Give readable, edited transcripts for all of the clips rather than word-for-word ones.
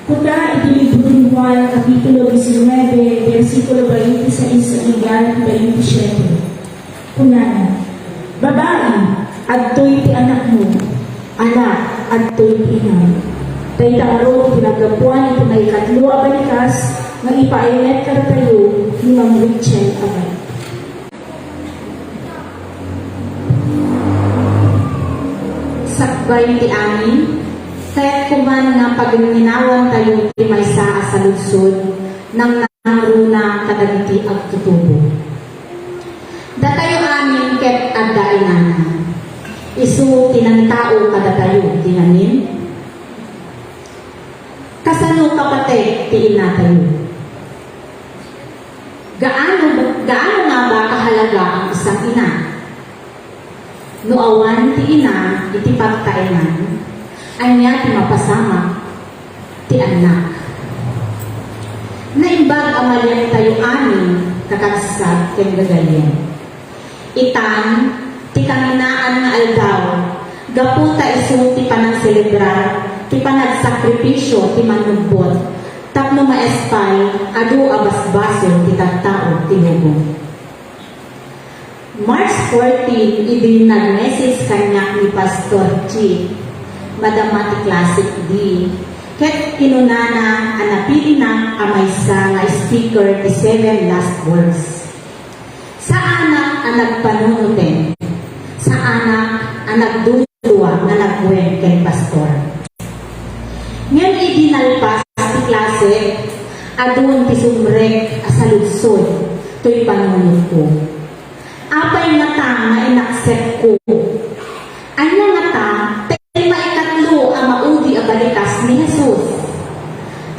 Kuna ibinibro ni Juan, Kapitulo 19, versikulo 26 hanggang 27. Kuna, babae, adtoy ti anak mo, anak, adtoy ti ina. Tay taro, pinagapuan ito na ikatlo a balikas, nga ipainet ka tayo ni Ma'am Rachel Abay. Sakbay ti amin, kaya't kuman nga pagninawang tayo ti maysa sa lunsod nang nangruna kadagiti agtutubo. Datayo amin ket adda inana. Isu tinantao kada tayo tinanin. Kasano kapatid ti ina tayo. Gaano nga ba kahalaga ang isang ina? Nuawan ti ina iti pagkainan, anya ti mapasama ti anak. Naimbag amalyan tayo amin kakagsag ken gagayen. Itan ti kaminaan nga aldaw, gaputa isu ti panang selebrar, ti panagsakripisyo ti manugbot, tapno maespal adu abasbaso ti tattao ti lubong. March 14, ibinag-message kanya ni Pastor Chi, Madamati Classic D. Ket kinunana anapili na amaysa nga speaker ti 7 last words. Sa anak ang nagpanunuten, sa anak ang nagdudua nga nagwen kay Pastor. Ngayon idinalpas ti klase, adun ti sumrek sa lutsod, to'y panunod ko. Apay nga ta nga inaksept ko. Anya nga ta, tayo maikatlo ang maudi a balikas ni Jesus.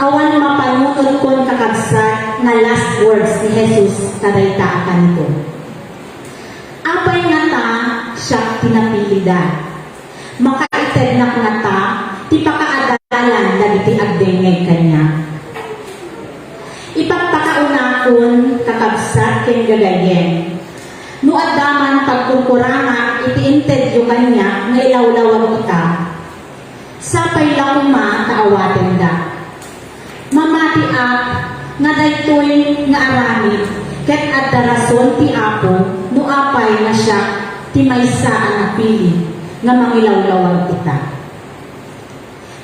Awan mapanutod kon kakagsat na last words ni Jesus kadayta akan ko. Apay nga ta, siya pinapilida. Makaited na nga ta, ti pakaadalan na diti agdengeg kanya. Ipagpakaunakon kakagsat ken gagayen. No adaman pagkukuranga, iti-interview kanya, nga ilawlawag ika. Sapay lakuma, kaawatin da. Mamati nga daytoy nga arami, ket adda rason ti apo, no apay nga siya, ti maysa ang napili, nga mangilawlawag ita.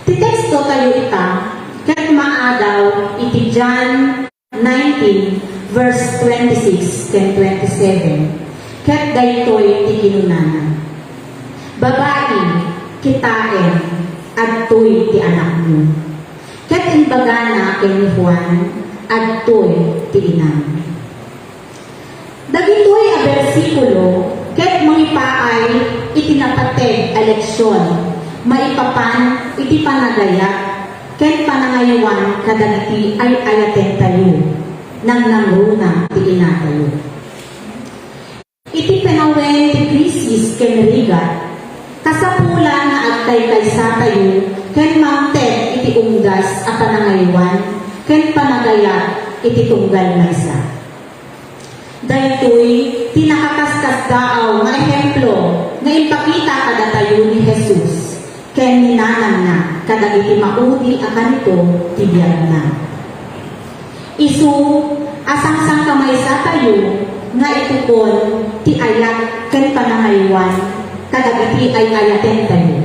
Ti teksto tayo ita, ket maadaw, iti John 19, verse 26 and 27. Ket daytoy ti kinunana. Babae, kitaen, adtoy ti anak mo. Ket imbagana ken ni Juan, adtoy ti ina. Dagitoy a bersikulo, ket mangipaay iti napateg a leksyon, maipapan iti panagaya, ket panangaywan kadagiti ay ayaten tayo, nang nangruna ti ina tayo. Iti penawen ti krisis ken rigat, kasapula nga agtay kaysa tayo, ken mamted iti unggas a panangaywan, ken panagayat iti tunggal maysa. Daytoy ti nakakaskas daaw nga ehemplo nga ipakita kada tayo ni Jesus, ken ninanang na kadagiti maudi a kanito ti biyag na. Isu asang-sang kamaysa tayo nga itukon ti ayat ken panangaywan kadagiti ay ayaten tayo.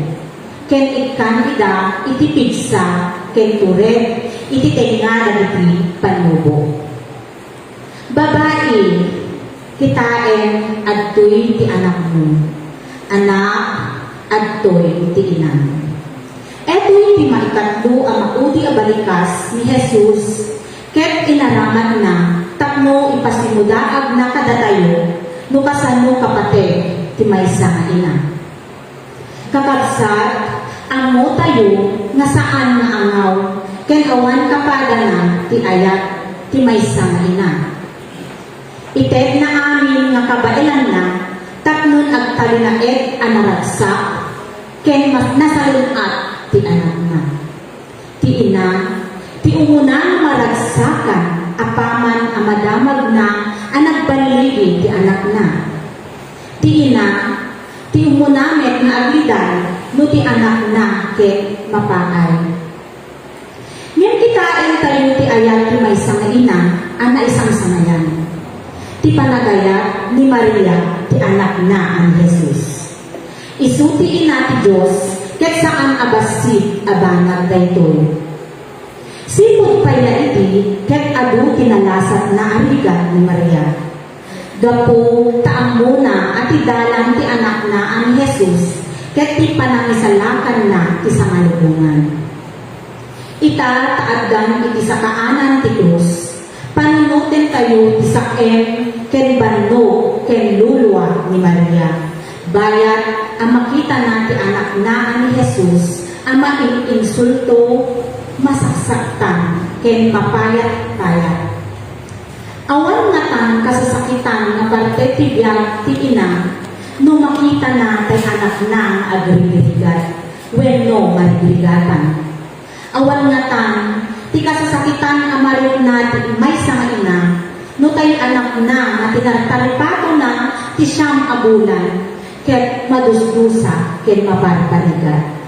Ken ikan ida iti pigsa ken turet iti tenga dagiti panubo. Babae, kitaen adtoy ti anak mo. Anak, adtoy ti ina. Eto'y ti maikatlo ang maudi a balikas ni Jesus, ket inaraman na tapno ipasimudaag na kadatayo no kasano kapatid ti maysa nga ina. Kakabsat, ang mo tayo nga saan nga angaw ken awan kapadana ti ayat ti maysa nga ina. Ited na amin nga kabailan na tapnon agtalinaed a naragsak ken mas nasalunat ti anak na. Ti ina, ti umunang maragsakan apaman ang madamag na ang nagbaligi ti anak na. Ti ina, ti umunamet na aglidan no ti anak na ket mapaay. Ngayon kitain tayo ti ayat ti may nga ina, ana isang sangayan. Ti panagayat ni Maria, ti anak na ang Jesus. Isuti ina ti Diyos, ket saan abasit abanag daytoy. Sipot pay na iti, ket adu kinalasat na arigat ni Maria. Gapo taang muna at idalang ti anak na ang Jesus, ket ti panangisalakan na ti sangalubungan. Ita taaddan iti sakaanan ti krus, panunutin tayo ti sakem ken banno ken lulwa ni Maria. Bayat ang makita na ti anak na ni Jesus, ang mainsulto, masasaktan, ken mapayat-payat. Awan nga tan kasasakitan nga parte ti biyag ti ina, no makita na tay anak na agribirigat, wenno maribirigatan. Awan nga tan, ti kasasakitan nga marit na ti may nga ina, no tay anak na nga tinartaripato na ti siyam abulan, ket madusdusa ken mabarbarigat.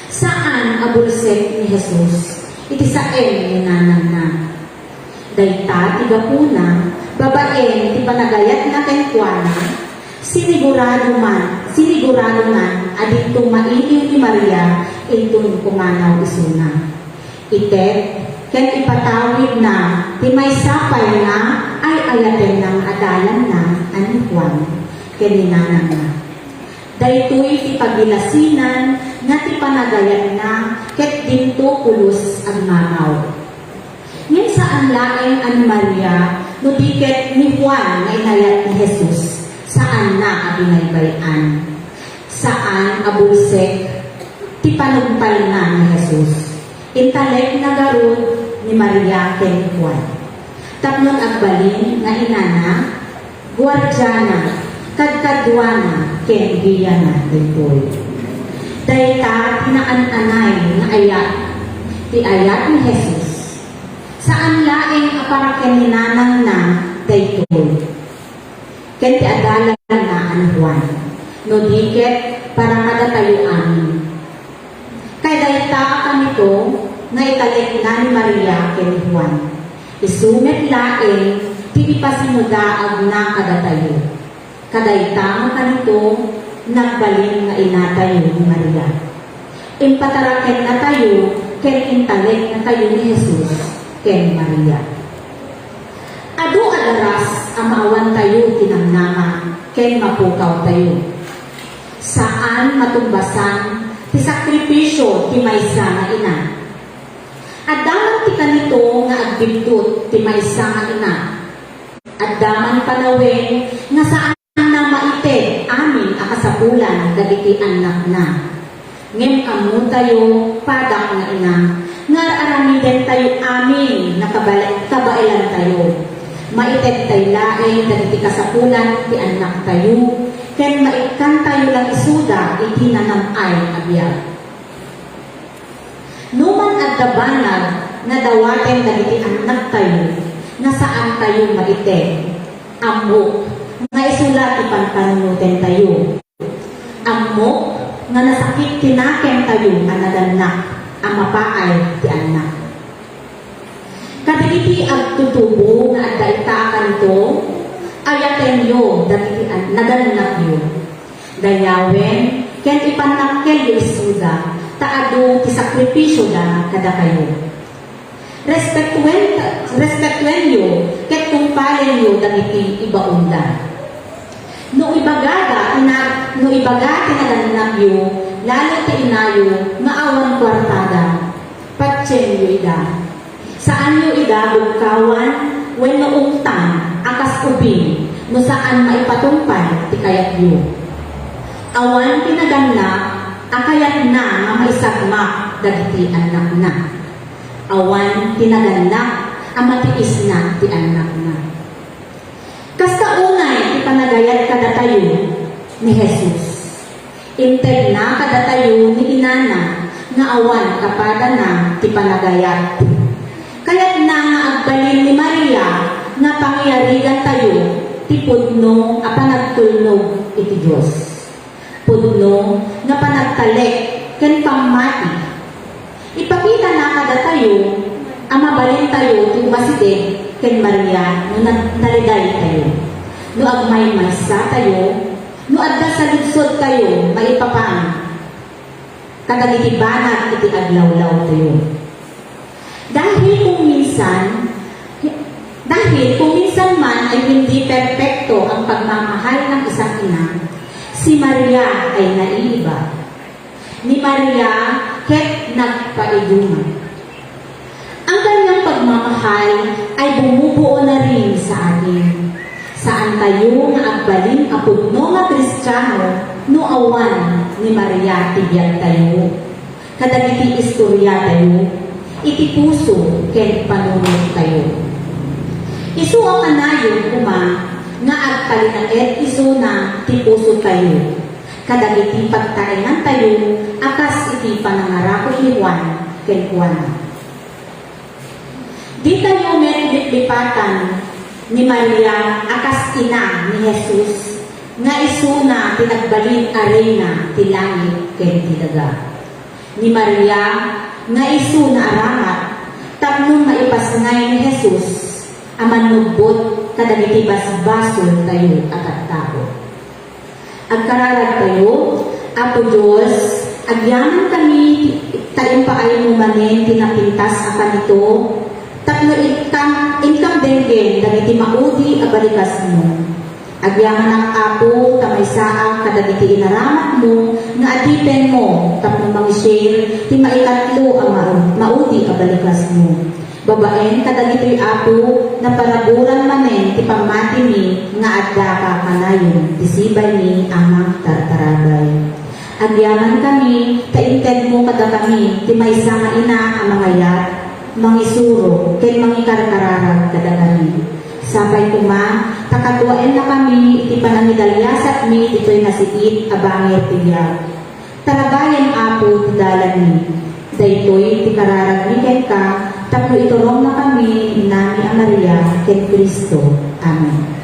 Saan abulsek ni Jesus? Iti saen ni nanang na. Dayta ti gapuna, babaen ti panagayat na kenkwana, sinigurado man aditong mailiw ni Maria itong pumanaw isuna. Itet, ken ipatawid na ti may sapay na ay ayaten ng adalan na ani Juan, ken ni nanang na. Daytoy ti pagilasinan nga ti panagayat na ket dinto pulos ang mamaw. Ngayon saan laeng ani Maria no diket ni Juan nga inayat ni Jesus, saan na abinaybayan? Saan abulsek ti panumpal na ni Jesus? Intalek na garod ni Maria ken Juan. Tapnon agbalin nga inana, guardiana, kadkadwana ken biyana daytoy. Dayta tinaan-anay nga ayat, ti ayat ni Jesus. Saan laeng aparaken ni nanang na daytoy. Ken ti adalan na an Juan. No diket para kada tayo amin. Kay dayta kanito nga italek na ni Maria ken Juan. Isumet laeng ti ipasimudaag na kada tayo. Kadayta kanito nagbalin nga inatayo ni Maria. Impataraken na tayo ken intalek na tayo ni Jesus ken Maria. Adu adaras ang maawan tayo tinamnama ken mapukaw tayo. Saan matumbasan ti sakripisyo ti maysa nga ina. Addaman ti kanito nga agbigtut ti maysa nga ina. Addaman panawen nga saan na maited amin akasapulan dagiti anak na. Ngem amo tayo padak nga ina, nga aramiden tayo amin na kabailan tayo. Maited tayo laeng dagiti kasapulan ti anak tayo, ken maikan tayo lang isuda iti nanamay abiyag. Numan addabanag na dawaten dagiti anak tayo, nga saan tayo maited, amo nga isulat ipanpanunuten tayo. Amo nga nasakit tinaken tayo anadanak ang mapaay ti anak. Kadagiti agtutubo nga addaita kanto ayaten yo dagiti nadanak yo. Dayawen ken ipanakkel yo isuda taado ti sakripisyo da kada kayo. Respektuen yo ket kumparen yo dagiti ibaunda. No ibagati nadanak yo, lalo ti inayo, maawan kwartada, patsen yo ida. Saan yo ida bugkawan, when noongtan, akas ubing, no saan maipatumpay, ti kayat yo. Awan tinaganak, akayat na nga maisagmak, dagiti anak na. Awan tinaganak, amatiis na ti anak na. Kasta unay, ipanagayat kada tayo ni Jesus. Integ na kada tayo ni inana, nga awan kapada na ti panagayat. Kaya't na nga agbalin ni Maria, nga pangyarigan tayo, ti pudno a panagtulnog iti Diyos. Pudno nga panagtalek ken pamati. Ipakita na kada tayo, Babaeng tayo, ti umasideg, ken Maria, no naliday tayo. No agmay maysa tayo, no adda sa lugsod tayo, maipapaan. Kadagiti banag iti aglawlaw tayo. Dahil kung minsan man ay hindi perpekto ang pagmamahal ng isang ina, si Maria ay naiiba. Ni Maria, ket nagpaiduman. Ang kanyang pagmamahal ay bumubuo na rin sa atin. Saan tayo na agbalin apod no nga Kristiyano, no awan ni Maria tibiyag tayo. Kadagiti istorya tayo, iti puso ken panunod tayo. Isu ang kanayon kuma nga agpalinaet isu na ti puso tayo. Kadagiti pagtaengan tayo akas iti panangarako ni Juan ken Juana. Di tayo lipatan ni Maria akas ina ni Jesus nga isu na pinagbalin arena ti langit ken ti daga. Ni Maria nga isu na aramat tapno maipasngay ni Jesus aman nugbot kadagiti basbasol tayo at tao. Agkararag tayo, Apo Diyos, agyaman kami tayo paay mo manen tinapintas akan ito tapno inkam denggen dagiti maudi abalikas mo. Agyaman ang Apo kamaysaang kadagiti inaramat mo nga adipen mo tapno mang-share ti maikatlo ang maudi abalikas mo. Babaen kadagiti Apo na paraburan manen ti pamati mi nga adda ka kanayon ti sibay mi amang tartarabay. Agyaman kami kainted mo kada kami ti maysa nga ina ang mga yat mangisuro ken mangikarkararag kada kami. Sabay kuma takatuaen na kami iti panangidalyasat mi ditoy nasikit abangir ti biyag. Tarabayan Apo ti dalan mi. Daytoy ti kararag mi ken ka tapno iturong na kami nami ang Maria ken Kristo. Amen.